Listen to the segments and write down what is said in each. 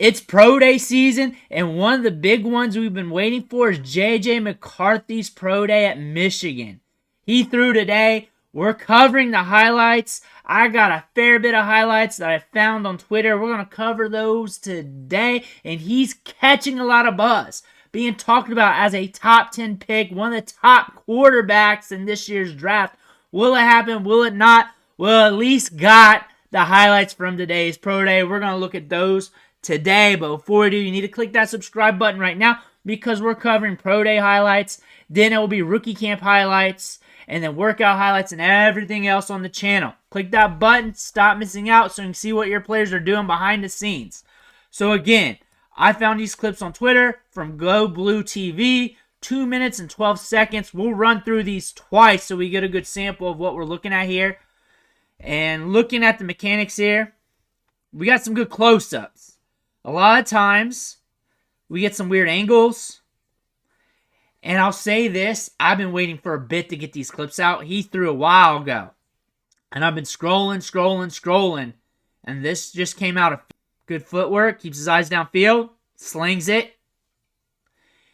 It's pro day season, and one of the big ones we've been waiting for is J.J. McCarthy's pro day at Michigan. He threw today. We're covering the highlights. I got a fair bit of highlights that I found on Twitter. We're going to cover those today, and he's catching a lot of buzz. Being talked about as a top 10 pick, one of the top quarterbacks in this year's draft. Will it happen? Will it not? We'll at least got the highlights from today's pro day. We're going to look at those today. But before we do, you need to click that subscribe button right now because we're covering pro day highlights. Then it will be rookie camp highlights, and then workout highlights and everything else on the channel. Click that button, stop missing out so you can see what your players are doing behind the scenes. So again, I found these clips on Twitter from Go Blue TV, 2 minutes and 12 seconds. We'll run through these twice so we get a good sample of what we're looking at here. And looking at the mechanics here, we got some good close-ups. A lot of times, we get some weird angles. And I'll say this, I've been waiting for a bit to get these clips out. He threw a while ago. And I've been scrolling. And this just came out of good footwork. Keeps his eyes downfield. Slings it.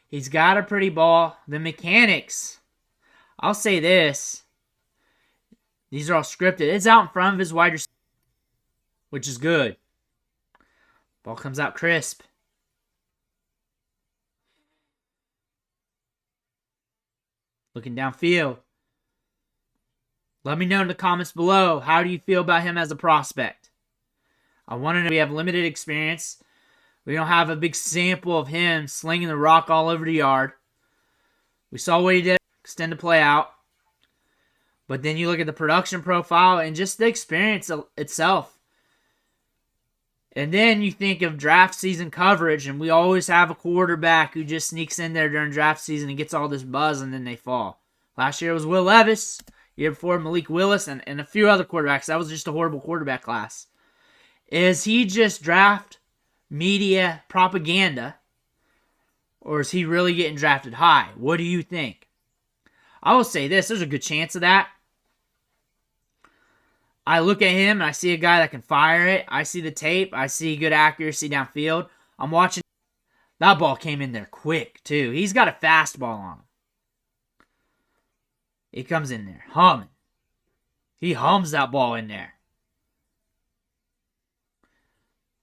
He's got a pretty ball. The mechanics, I'll say this. These are all scripted. It's out in front of his wide receiver, which is good. Ball comes out crisp. Looking downfield. Let me know in the comments below, how do you feel about him as a prospect? I want to know. We have limited experience. We don't have a big sample of him slinging the rock all over the yard. We saw what he did, extend the play out. But then you look at the production profile and just the experience itself. And then you think of draft season coverage, and we always have a quarterback who just sneaks in there during draft season and gets all this buzz, and then they fall. Last year it was Will Levis. Year before, Malik Willis, and a few other quarterbacks. That was just a horrible quarterback class. Is he just draft media propaganda, or is he really getting drafted high? What do you think? I will say this. There's a good chance of that. I look at him and I see a guy that can fire it. I see the tape. I see good accuracy downfield. I'm watching. That ball came in there quick, too. He's got a fastball on him. He comes in there humming. He hums that ball in there.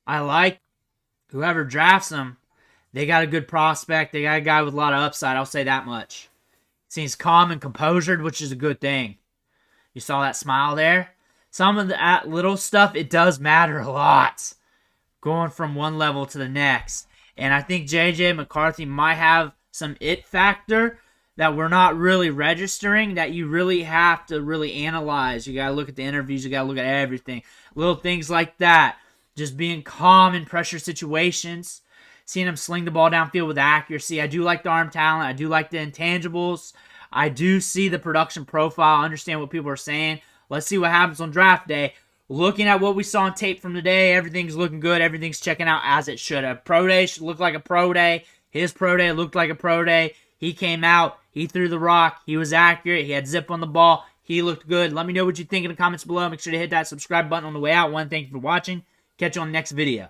I like whoever drafts him. They got a good prospect. They got a guy with a lot of upside. I'll say that much. Seems calm and composed, which is a good thing. You saw that smile there? Some of that little stuff, it does matter a lot. Going from one level to the next. And I think J.J. McCarthy might have some it factor that we're not really registering, that you really have to really analyze. You got to look at the interviews. You got to look at everything. Little things like that. Just being calm in pressure situations. Seeing him sling the ball downfield with accuracy. I do like the arm talent. I do like the intangibles. I do see the production profile. I understand what people are saying. Let's see what happens on draft day. Looking at what we saw on tape from today, everything's looking good. Everything's checking out as it should. A pro day should look like a pro day. His pro day looked like a pro day. He came out. He threw the rock. He was accurate. He had zip on the ball. He looked good. Let me know what you think in the comments below. Make sure to hit that subscribe button on the way out. Thank you for watching. Catch you on the next video.